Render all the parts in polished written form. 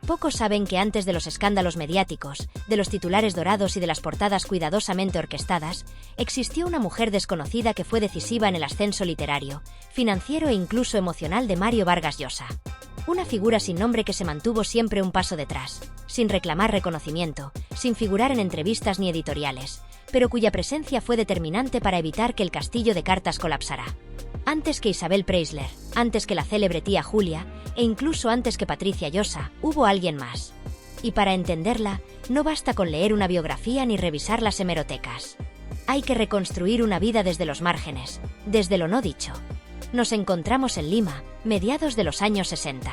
Pocos saben que antes de los escándalos mediáticos, de los titulares dorados y de las portadas cuidadosamente orquestadas, existió una mujer desconocida que fue decisiva en el ascenso literario, financiero e incluso emocional de Mario Vargas Llosa. Una figura sin nombre que se mantuvo siempre un paso detrás, sin reclamar reconocimiento, sin figurar en entrevistas ni editoriales, pero cuya presencia fue determinante para evitar que el castillo de cartas colapsara. Antes que Isabel Preisler, antes que la célebre tía Julia, e incluso antes que Patricia Llosa, hubo alguien más. Y para entenderla, no basta con leer una biografía ni revisar las hemerotecas. Hay que reconstruir una vida desde los márgenes, desde lo no dicho. Nos encontramos en Lima, mediados de los años 60.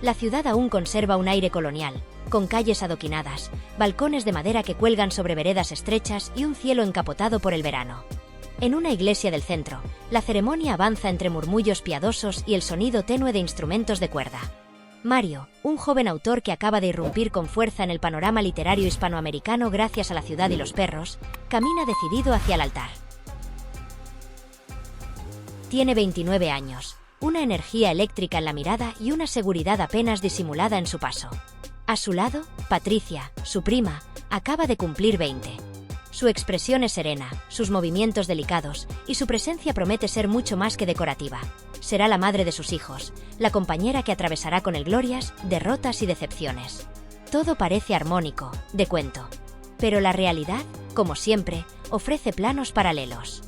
La ciudad aún conserva un aire colonial, con calles adoquinadas, balcones de madera que cuelgan sobre veredas estrechas y un cielo encapotado por el verano. En una iglesia del centro, la ceremonia avanza entre murmullos piadosos y el sonido tenue de instrumentos de cuerda. Mario, un joven autor que acaba de irrumpir con fuerza en el panorama literario hispanoamericano gracias a La ciudad y los perros, camina decidido hacia el altar. Tiene 29 años, una energía eléctrica en la mirada y una seguridad apenas disimulada en su paso. A su lado, Patricia, su prima, acaba de cumplir 20. Su expresión es serena, sus movimientos delicados, y su presencia promete ser mucho más que decorativa. Será la madre de sus hijos, la compañera que atravesará con él glorias, derrotas y decepciones. Todo parece armónico, de cuento. Pero la realidad, como siempre, ofrece planos paralelos.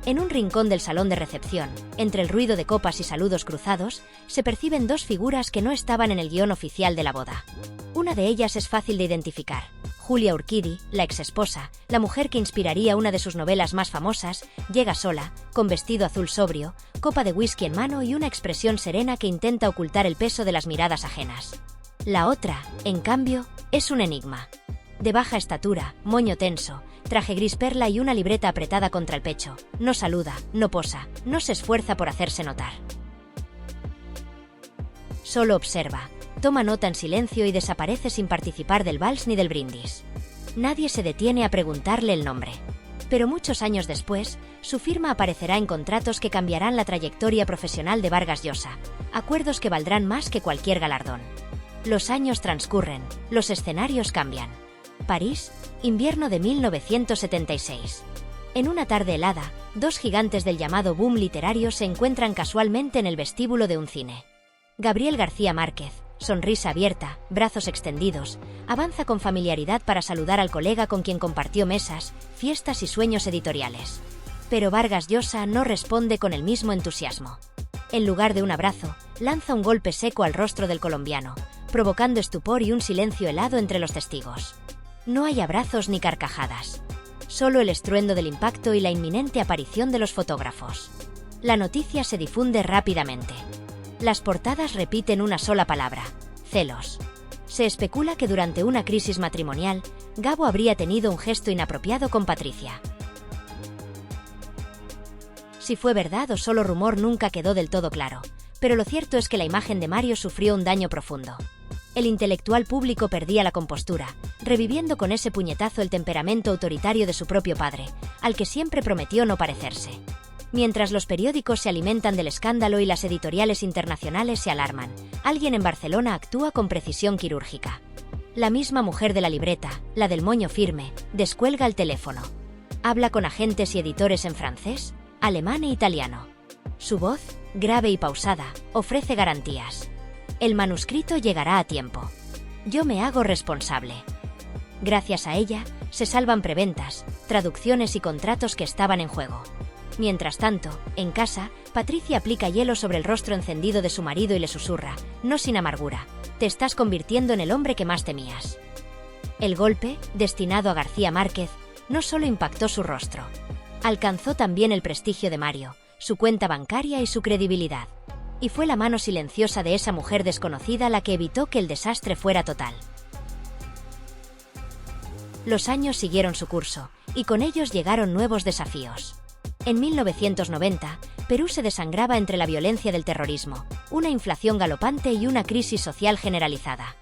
En un rincón del salón de recepción, entre el ruido de copas y saludos cruzados, se perciben dos figuras que no estaban en el guión oficial de la boda. Una de ellas es fácil de identificar. Julia Urquidi, la exesposa, la mujer que inspiraría una de sus novelas más famosas, llega sola, con vestido azul sobrio, copa de whisky en mano y una expresión serena que intenta ocultar el peso de las miradas ajenas. La otra, en cambio, es un enigma. De baja estatura, moño tenso, traje gris perla y una libreta apretada contra el pecho, no saluda, no posa, no se esfuerza por hacerse notar. Solo observa, toma nota en silencio y desaparece sin participar del vals ni del brindis. Nadie se detiene a preguntarle el nombre. Pero muchos años después, su firma aparecerá en contratos que cambiarán la trayectoria profesional de Vargas Llosa, acuerdos que valdrán más que cualquier galardón. Los años transcurren, los escenarios cambian. París, invierno de 1976. En una tarde helada, dos gigantes del llamado boom literario se encuentran casualmente en el vestíbulo de un cine. Gabriel García Márquez, sonrisa abierta, brazos extendidos, avanza con familiaridad para saludar al colega con quien compartió mesas, fiestas y sueños editoriales. Pero Vargas Llosa no responde con el mismo entusiasmo. En lugar de un abrazo, lanza un golpe seco al rostro del colombiano, provocando estupor y un silencio helado entre los testigos. No hay abrazos ni carcajadas. Solo el estruendo del impacto y la inminente aparición de los fotógrafos. La noticia se difunde rápidamente. Las portadas repiten una sola palabra: celos. Se especula que durante una crisis matrimonial, Gabo habría tenido un gesto inapropiado con Patricia. Si fue verdad o solo rumor nunca quedó del todo claro, pero lo cierto es que la imagen de Mario sufrió un daño profundo. El intelectual público perdía la compostura, reviviendo con ese puñetazo el temperamento autoritario de su propio padre, al que siempre prometió no parecerse. Mientras los periódicos se alimentan del escándalo y las editoriales internacionales se alarman, alguien en Barcelona actúa con precisión quirúrgica. La misma mujer de la libreta, la del moño firme, descuelga el teléfono. Habla con agentes y editores en francés, alemán e italiano. Su voz, grave y pausada, ofrece garantías. El manuscrito llegará a tiempo. Yo me hago responsable. Gracias a ella, se salvan preventas, traducciones y contratos que estaban en juego. Mientras tanto, en casa, Patricia aplica hielo sobre el rostro encendido de su marido y le susurra, no sin amargura: te estás convirtiendo en el hombre que más temías. El golpe, destinado a García Márquez, no solo impactó su rostro. Alcanzó también el prestigio de Mario, su cuenta bancaria y su credibilidad. Y fue la mano silenciosa de esa mujer desconocida la que evitó que el desastre fuera total. Los años siguieron su curso, y con ellos llegaron nuevos desafíos. En 1990, Perú se desangraba entre la violencia del terrorismo, una inflación galopante y una crisis social generalizada.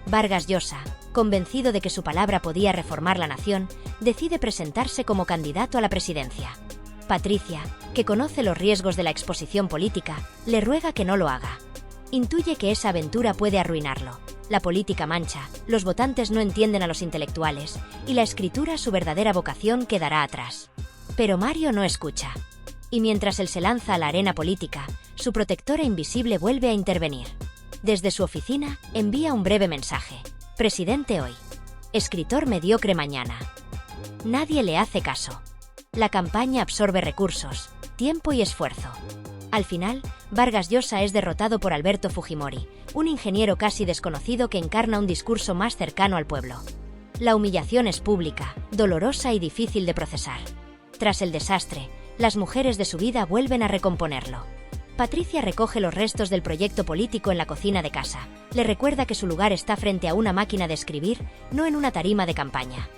Vargas Llosa, convencido de que su palabra podía reformar la nación, decide presentarse como candidato a la presidencia. Patricia, que conoce los riesgos de la exposición política, le ruega que no lo haga. Intuye que esa aventura puede arruinarlo, La política mancha, los votantes no entienden a los intelectuales, y la escritura, su verdadera vocación, quedará atrás. Pero Mario no escucha. Y mientras él se lanza a la arena política, su protectora invisible vuelve a intervenir. Desde su oficina, envía un breve mensaje. Presidente hoy. Escritor mediocre mañana. Nadie le hace caso. La campaña absorbe recursos, tiempo y esfuerzo. Al final, Vargas Llosa es derrotado por Alberto Fujimori, un ingeniero casi desconocido que encarna un discurso más cercano al pueblo. La humillación es pública, dolorosa y difícil de procesar. Tras el desastre, las mujeres de su vida vuelven a recomponerlo. Patricia recoge los restos del proyecto político en la cocina de casa. Le recuerda que su lugar está frente a una máquina de escribir, no en una tarima de campaña.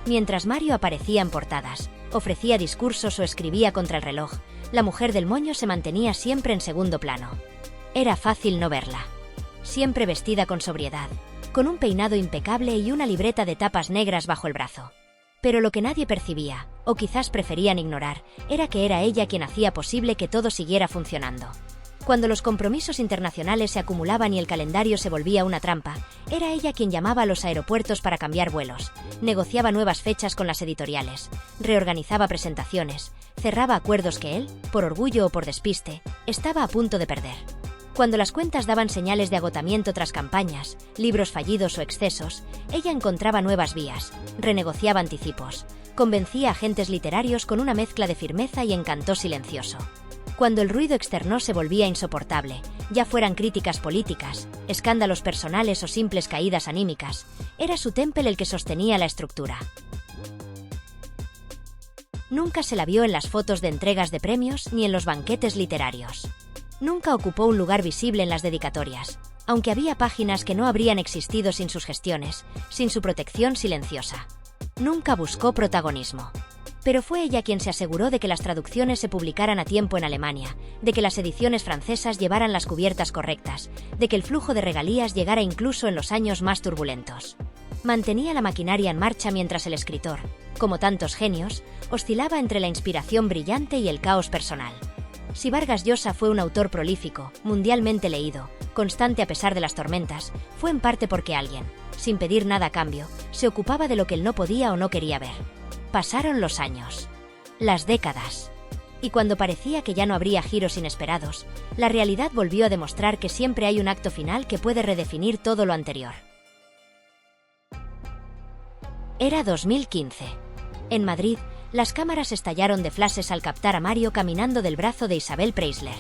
Mientras Mario aparecía en portadas, ofrecía discursos o escribía contra el reloj, la mujer del moño se mantenía siempre en segundo plano. Era fácil no verla. Siempre vestida con sobriedad, con un peinado impecable y una libreta de tapas negras bajo el brazo. Pero lo que nadie percibía, o quizás preferían ignorar, era que era ella quien hacía posible que todo siguiera funcionando. Cuando los compromisos internacionales se acumulaban y el calendario se volvía una trampa, era ella quien llamaba a los aeropuertos para cambiar vuelos, negociaba nuevas fechas con las editoriales, reorganizaba presentaciones, cerraba acuerdos que él, por orgullo o por despiste, estaba a punto de perder. Cuando las cuentas daban señales de agotamiento tras campañas, libros fallidos o excesos, ella encontraba nuevas vías, renegociaba anticipos, convencía a agentes literarios con una mezcla de firmeza y encanto silencioso. Cuando el ruido externo se volvía insoportable, ya fueran críticas políticas, escándalos personales o simples caídas anímicas, era su temple el que sostenía la estructura. Nunca se la vio en las fotos de entregas de premios ni en los banquetes literarios. Nunca ocupó un lugar visible en las dedicatorias, aunque había páginas que no habrían existido sin sus gestiones, sin su protección silenciosa. Nunca buscó protagonismo. Pero fue ella quien se aseguró de que las traducciones se publicaran a tiempo en Alemania, de que las ediciones francesas llevaran las cubiertas correctas, de que el flujo de regalías llegara incluso en los años más turbulentos. Mantenía la maquinaria en marcha mientras el escritor, como tantos genios, oscilaba entre la inspiración brillante y el caos personal. Si Vargas Llosa fue un autor prolífico, mundialmente leído, constante a pesar de las tormentas, fue en parte porque alguien, sin pedir nada a cambio, se ocupaba de lo que él no podía o no quería ver. Pasaron los años, las décadas, y cuando parecía que ya no habría giros inesperados, la realidad volvió a demostrar que siempre hay un acto final que puede redefinir todo lo anterior. Era 2015. En Madrid, las cámaras estallaron de flashes al captar a Mario caminando del brazo de Isabel Preisler.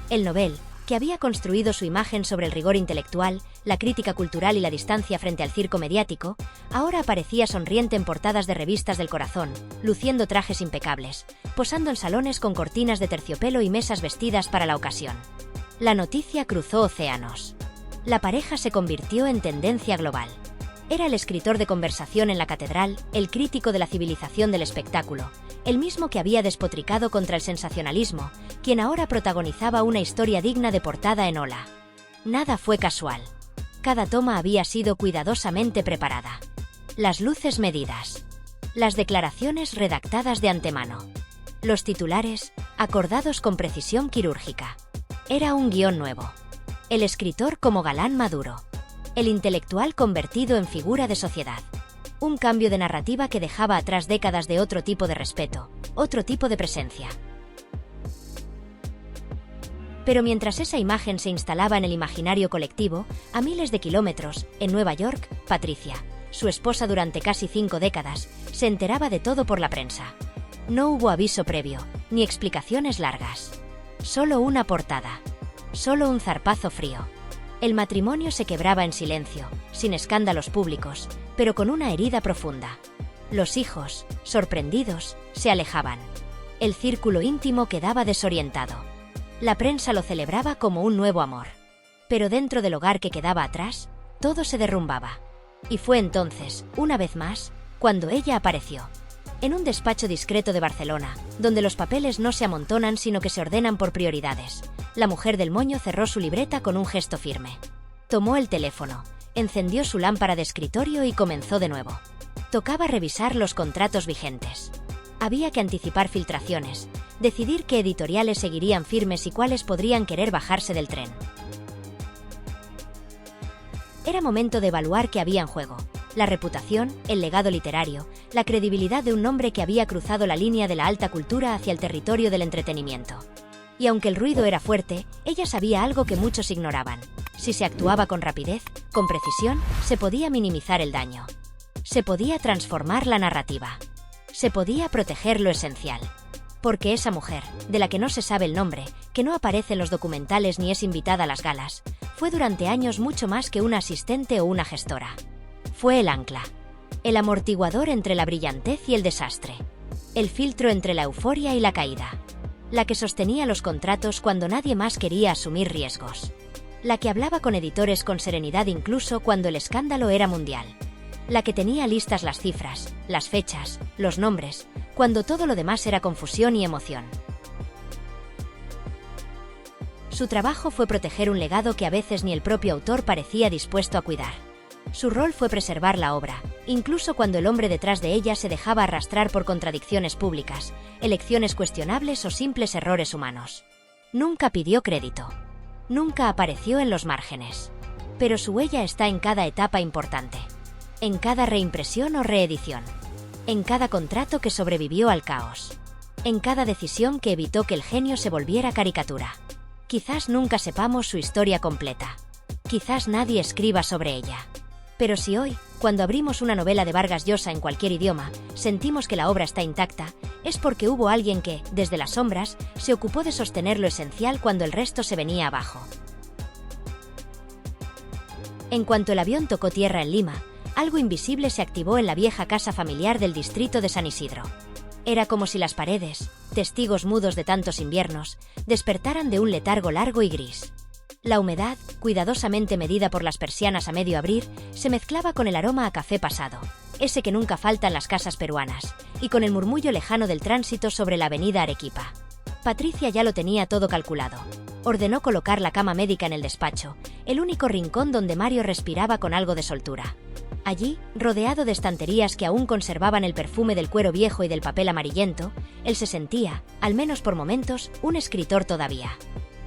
El Nobel, que había construido su imagen sobre el rigor intelectual, la crítica cultural y la distancia frente al circo mediático, ahora aparecía sonriente en portadas de revistas del corazón, luciendo trajes impecables, posando en salones con cortinas de terciopelo y mesas vestidas para la ocasión. La noticia cruzó océanos. La pareja se convirtió en tendencia global. Era el escritor de conversación en la catedral, el crítico de la civilización del espectáculo, el mismo que había despotricado contra el sensacionalismo, quien ahora protagonizaba una historia digna de portada en Hola. Nada fue casual. Cada toma había sido cuidadosamente preparada. Las luces medidas. Las declaraciones redactadas de antemano. Los titulares, acordados con precisión quirúrgica. Era un guión nuevo. El escritor como galán maduro. El intelectual convertido en figura de sociedad. Un cambio de narrativa que dejaba atrás décadas de otro tipo de respeto, otro tipo de presencia. Pero mientras esa imagen se instalaba en el imaginario colectivo, a miles de kilómetros, en Nueva York, Patricia, su esposa durante casi 5 décadas, se enteraba de todo por la prensa. No hubo aviso previo, ni explicaciones largas. Solo una portada. Solo un zarpazo frío. El matrimonio se quebraba en silencio, sin escándalos públicos, pero con una herida profunda. Los hijos, sorprendidos, se alejaban. El círculo íntimo quedaba desorientado. La prensa lo celebraba como un nuevo amor. Pero dentro del hogar que quedaba atrás, todo se derrumbaba. Y fue entonces, una vez más, cuando ella apareció. En un despacho discreto de Barcelona, donde los papeles no se amontonan sino que se ordenan por prioridades, la mujer del moño cerró su libreta con un gesto firme. Tomó el teléfono, encendió su lámpara de escritorio y comenzó de nuevo. Tocaba revisar los contratos vigentes. Había que anticipar filtraciones, decidir qué editoriales seguirían firmes y cuáles podrían querer bajarse del tren. Era momento de evaluar qué había en juego: la reputación, el legado literario, la credibilidad de un nombre que había cruzado la línea de la alta cultura hacia el territorio del entretenimiento. Y aunque el ruido era fuerte, ella sabía algo que muchos ignoraban: si se actuaba con rapidez, con precisión, se podía minimizar el daño. Se podía transformar la narrativa. Se podía proteger lo esencial. Porque esa mujer, de la que no se sabe el nombre, que no aparece en los documentales ni es invitada a las galas, fue durante años mucho más que una asistente o una gestora. Fue el ancla. El amortiguador entre la brillantez y el desastre. El filtro entre la euforia y la caída. La que sostenía los contratos cuando nadie más quería asumir riesgos. La que hablaba con editores con serenidad incluso cuando el escándalo era mundial. La que tenía listas las cifras, las fechas, los nombres, cuando todo lo demás era confusión y emoción. Su trabajo fue proteger un legado que a veces ni el propio autor parecía dispuesto a cuidar. Su rol fue preservar la obra, incluso cuando el hombre detrás de ella se dejaba arrastrar por contradicciones públicas, elecciones cuestionables o simples errores humanos. Nunca pidió crédito. Nunca apareció en los márgenes. Pero su huella está en cada etapa importante. En cada reimpresión o reedición. En cada contrato que sobrevivió al caos. En cada decisión que evitó que el genio se volviera caricatura. Quizás nunca sepamos su historia completa. Quizás nadie escriba sobre ella. Pero si hoy, cuando abrimos una novela de Vargas Llosa en cualquier idioma, sentimos que la obra está intacta, es porque hubo alguien que, desde las sombras, se ocupó de sostener lo esencial cuando el resto se venía abajo. En cuanto el avión tocó tierra en Lima, algo invisible se activó en la vieja casa familiar del distrito de San Isidro. Era como si las paredes, testigos mudos de tantos inviernos, despertaran de un letargo largo y gris. La humedad, cuidadosamente medida por las persianas a medio abrir, se mezclaba con el aroma a café pasado, ese que nunca falta en las casas peruanas, y con el murmullo lejano del tránsito sobre la avenida Arequipa. Patricia ya lo tenía todo calculado. Ordenó colocar la cama médica en el despacho, el único rincón donde Mario respiraba con algo de soltura. Allí, rodeado de estanterías que aún conservaban el perfume del cuero viejo y del papel amarillento, él se sentía, al menos por momentos, un escritor todavía.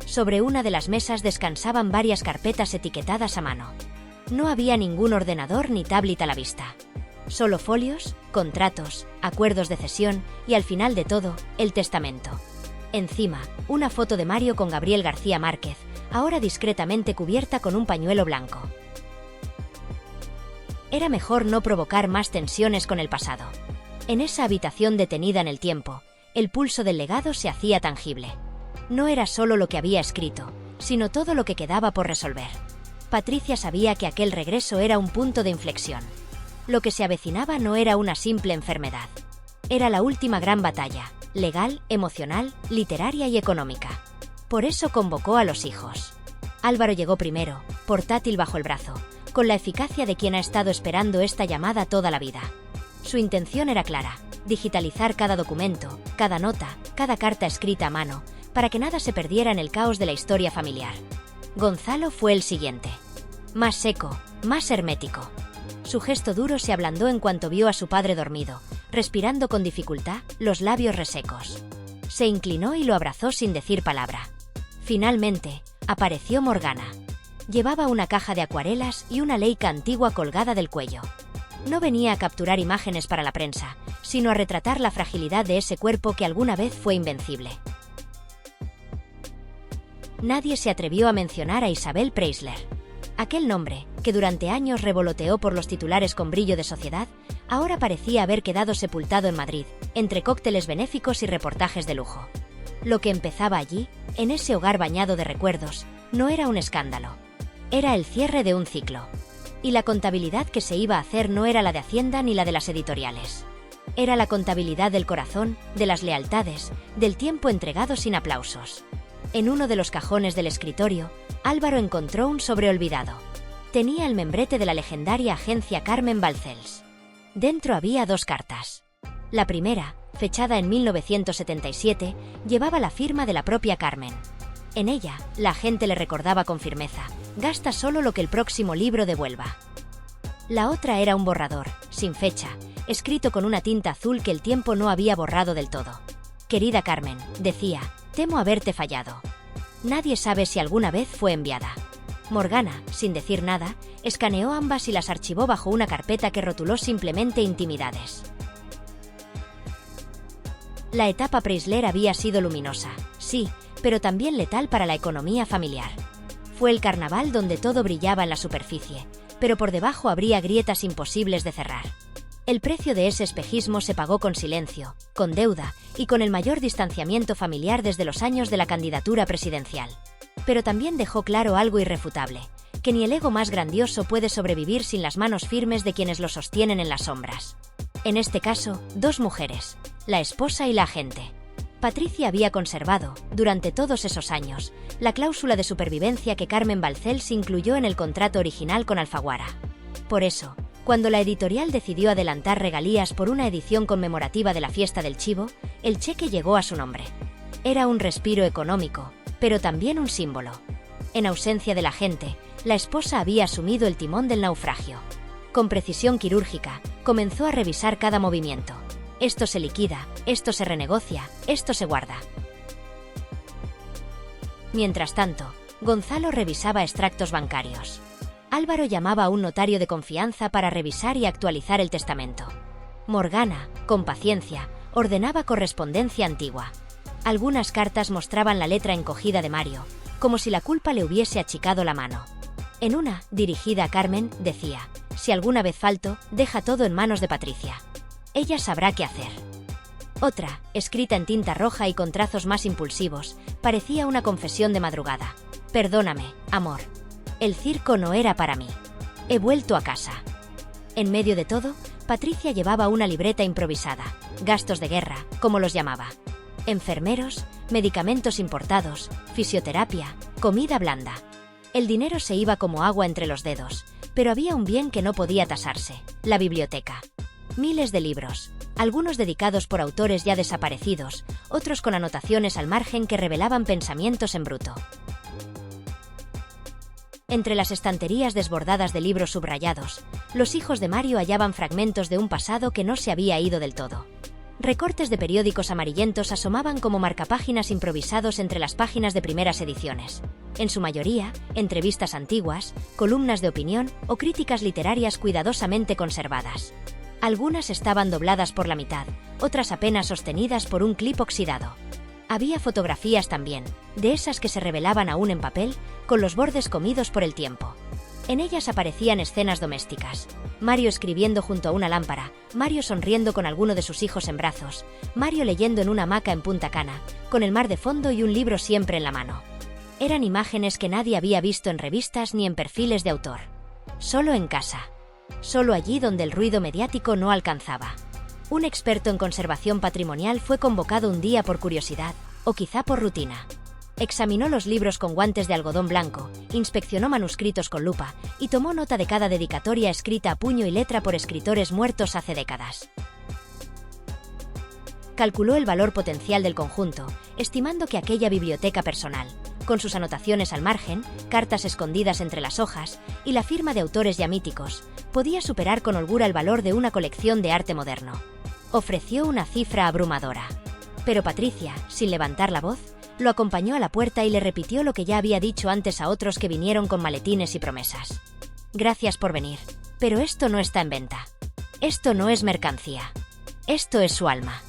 Sobre una de las mesas descansaban varias carpetas etiquetadas a mano. No había ningún ordenador ni tablet a la vista. Solo folios, contratos, acuerdos de cesión y, al final de todo, el testamento. Encima, una foto de Mario con Gabriel García Márquez, ahora discretamente cubierta con un pañuelo blanco. Era mejor no provocar más tensiones con el pasado. En esa habitación detenida en el tiempo, el pulso del legado se hacía tangible. No era solo lo que había escrito, sino todo lo que quedaba por resolver. Patricia sabía que aquel regreso era un punto de inflexión. Lo que se avecinaba no era una simple enfermedad. Era la última gran batalla, legal, emocional, literaria y económica. Por eso convocó a los hijos. Álvaro llegó primero, portátil bajo el brazo, con la eficacia de quien ha estado esperando esta llamada toda la vida. Su intención era clara: digitalizar cada documento, cada nota, cada carta escrita a mano, para que nada se perdiera en el caos de la historia familiar. Gonzalo fue el siguiente. Más seco, más hermético. Su gesto duro se ablandó en cuanto vio a su padre dormido, respirando con dificultad, los labios resecos. Se inclinó y lo abrazó sin decir palabra. Finalmente, apareció Morgana. Llevaba una caja de acuarelas y una Leica antigua colgada del cuello. No venía a capturar imágenes para la prensa, sino a retratar la fragilidad de ese cuerpo que alguna vez fue invencible. Nadie se atrevió a mencionar a Isabel Preisler. Aquel nombre, que durante años revoloteó por los titulares con brillo de sociedad, ahora parecía haber quedado sepultado en Madrid, entre cócteles benéficos y reportajes de lujo. Lo que empezaba allí, en ese hogar bañado de recuerdos, no era un escándalo. Era el cierre de un ciclo. Y la contabilidad que se iba a hacer no era la de Hacienda ni la de las editoriales. Era la contabilidad del corazón, de las lealtades, del tiempo entregado sin aplausos. En uno de los cajones del escritorio, Álvaro encontró un sobre olvidado. Tenía el membrete de la legendaria agencia Carmen Balcells. Dentro había 2 cartas. La primera, fechada en 1977, llevaba la firma de la propia Carmen. En ella, la agente le recordaba con firmeza: gasta solo lo que el próximo libro devuelva. La otra era un borrador, sin fecha, escrito con una tinta azul que el tiempo no había borrado del todo. Querida Carmen, decía, temo haberte fallado. Nadie sabe si alguna vez fue enviada. Morgana, sin decir nada, escaneó ambas y las archivó bajo una carpeta que rotuló simplemente intimidades. La etapa Preisler había sido luminosa, sí, pero también letal para la economía familiar. Fue el carnaval donde todo brillaba en la superficie, pero por debajo habría grietas imposibles de cerrar. El precio de ese espejismo se pagó con silencio, con deuda y con el mayor distanciamiento familiar desde los años de la candidatura presidencial. Pero también dejó claro algo irrefutable, que ni el ego más grandioso puede sobrevivir sin las manos firmes de quienes lo sostienen en las sombras. En este caso, dos mujeres, la esposa y la agente. Patricia había conservado, durante todos esos años, la cláusula de supervivencia que Carmen Balcells incluyó en el contrato original con Alfaguara. Por eso, cuando la editorial decidió adelantar regalías por una edición conmemorativa de la fiesta del chivo, el cheque llegó a su nombre. Era un respiro económico, pero también un símbolo. En ausencia de la agente, la esposa había asumido el timón del naufragio. Con precisión quirúrgica, comenzó a revisar cada movimiento. Esto se liquida, esto se renegocia, esto se guarda. Mientras tanto, Gonzalo revisaba extractos bancarios. Álvaro llamaba a un notario de confianza para revisar y actualizar el testamento. Morgana, con paciencia, ordenaba correspondencia antigua. Algunas cartas mostraban la letra encogida de Mario, como si la culpa le hubiese achicado la mano. En una, dirigida a Carmen, decía: «Si alguna vez falto, deja todo en manos de Patricia. Ella sabrá qué hacer». Otra, escrita en tinta roja y con trazos más impulsivos, parecía una confesión de madrugada. «Perdóname, amor. El circo no era para mí. He vuelto a casa». En medio de todo, Patricia llevaba una libreta improvisada, gastos de guerra, como los llamaba. Enfermeros, medicamentos importados, fisioterapia, comida blanda. El dinero se iba como agua entre los dedos, pero había un bien que no podía tasarse: la biblioteca. Miles de libros, algunos dedicados por autores ya desaparecidos, otros con anotaciones al margen que revelaban pensamientos en bruto. Entre las estanterías desbordadas de libros subrayados, los hijos de Mario hallaban fragmentos de un pasado que no se había ido del todo. Recortes de periódicos amarillentos asomaban como marcapáginas improvisados entre las páginas de primeras ediciones. En su mayoría, entrevistas antiguas, columnas de opinión o críticas literarias cuidadosamente conservadas. Algunas estaban dobladas por la mitad, otras apenas sostenidas por un clip oxidado. Había fotografías también, de esas que se revelaban aún en papel, con los bordes comidos por el tiempo. En ellas aparecían escenas domésticas: Mario escribiendo junto a una lámpara, Mario sonriendo con alguno de sus hijos en brazos, Mario leyendo en una hamaca en Punta Cana, con el mar de fondo y un libro siempre en la mano. Eran imágenes que nadie había visto en revistas ni en perfiles de autor. Solo en casa. Solo allí donde el ruido mediático no alcanzaba. Un experto en conservación patrimonial fue convocado un día por curiosidad, o quizá por rutina. Examinó los libros con guantes de algodón blanco, inspeccionó manuscritos con lupa y tomó nota de cada dedicatoria escrita a puño y letra por escritores muertos hace décadas. Calculó el valor potencial del conjunto, estimando que aquella biblioteca personal, con sus anotaciones al margen, cartas escondidas entre las hojas y la firma de autores ya míticos, podía superar con holgura el valor de una colección de arte moderno. Ofreció una cifra abrumadora. Pero Patricia, sin levantar la voz, lo acompañó a la puerta y le repitió lo que ya había dicho antes a otros que vinieron con maletines y promesas. «Gracias por venir, pero esto no está en venta. Esto no es mercancía. Esto es su alma».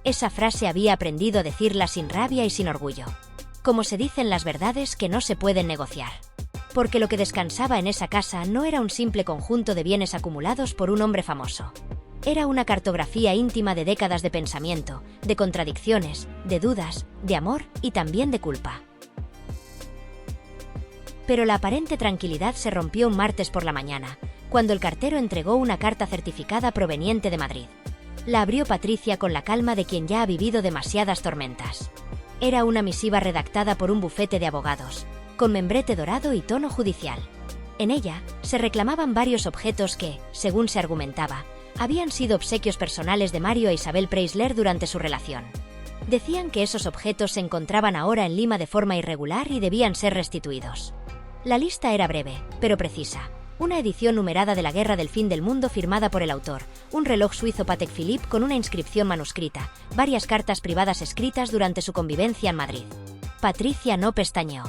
Esa frase había aprendido a decirla sin rabia y sin orgullo. Como se dicen las verdades que no se pueden negociar. Porque lo que descansaba en esa casa no era un simple conjunto de bienes acumulados por un hombre famoso. Era una cartografía íntima de décadas de pensamiento, de contradicciones, de dudas, de amor y también de culpa. Pero la aparente tranquilidad se rompió un martes por la mañana, cuando el cartero entregó una carta certificada proveniente de Madrid. La abrió Patricia con la calma de quien ya ha vivido demasiadas tormentas. Era una misiva redactada por un bufete de abogados, con membrete dorado y tono judicial. En ella se reclamaban varios objetos que, según se argumentaba, habían sido obsequios personales de Mario e Isabel Preisler durante su relación. Decían que esos objetos se encontraban ahora en Lima de forma irregular y debían ser restituidos. La lista era breve, pero precisa. Una edición numerada de La Guerra del Fin del Mundo firmada por el autor, un reloj suizo Patek Philippe con una inscripción manuscrita, varias cartas privadas escritas durante su convivencia en Madrid. Patricia no pestañeó.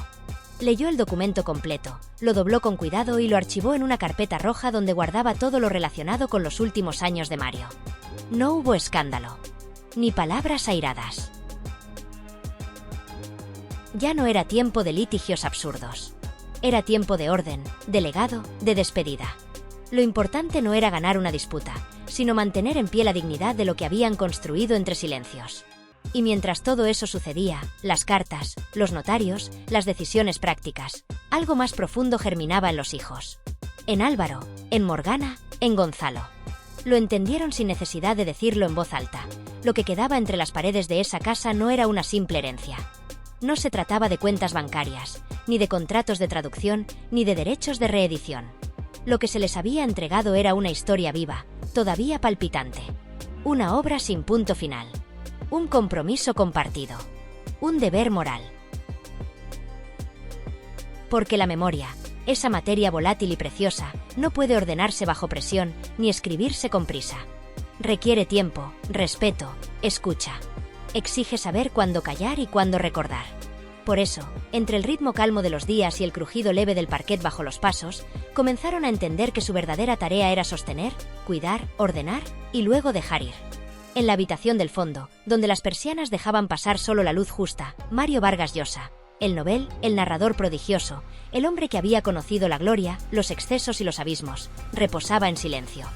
Leyó el documento completo, lo dobló con cuidado y lo archivó en una carpeta roja donde guardaba todo lo relacionado con los últimos años de Mario. No hubo escándalo, ni palabras airadas. Ya no era tiempo de litigios absurdos. Era tiempo de orden, de legado, de despedida. Lo importante no era ganar una disputa, sino mantener en pie la dignidad de lo que habían construido entre silencios. Y mientras todo eso sucedía, las cartas, los notarios, las decisiones prácticas, algo más profundo germinaba en los hijos. En Álvaro, en Morgana, en Gonzalo. Lo entendieron sin necesidad de decirlo en voz alta. Lo que quedaba entre las paredes de esa casa no era una simple herencia. No se trataba de cuentas bancarias, ni de contratos de traducción, ni de derechos de reedición. Lo que se les había entregado era una historia viva, todavía palpitante. Una obra sin punto final. Un compromiso compartido. Un deber moral. Porque la memoria, esa materia volátil y preciosa, no puede ordenarse bajo presión ni escribirse con prisa. Requiere tiempo, respeto, escucha. Exige saber cuándo callar y cuándo recordar. Por eso, entre el ritmo calmo de los días y el crujido leve del parquet bajo los pasos, comenzaron a entender que su verdadera tarea era sostener, cuidar, ordenar y luego dejar ir. En la habitación del fondo, donde las persianas dejaban pasar solo la luz justa, Mario Vargas Llosa, el novel, el narrador prodigioso, el hombre que había conocido la gloria, los excesos y los abismos, reposaba en silencio.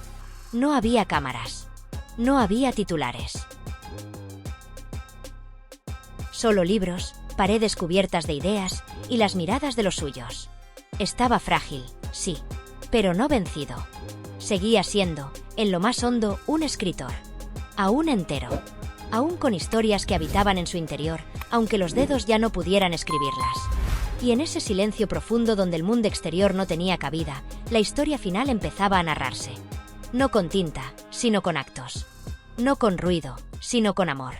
No había cámaras. No había titulares. Solo libros, paredes cubiertas de ideas y las miradas de los suyos. Estaba frágil, sí, pero no vencido. Seguía siendo, en lo más hondo, un escritor. Aún entero. Aún con historias que habitaban en su interior, aunque los dedos ya no pudieran escribirlas. Y en ese silencio profundo donde el mundo exterior no tenía cabida, la historia final empezaba a narrarse. No con tinta, sino con actos. No con ruido, sino con amor.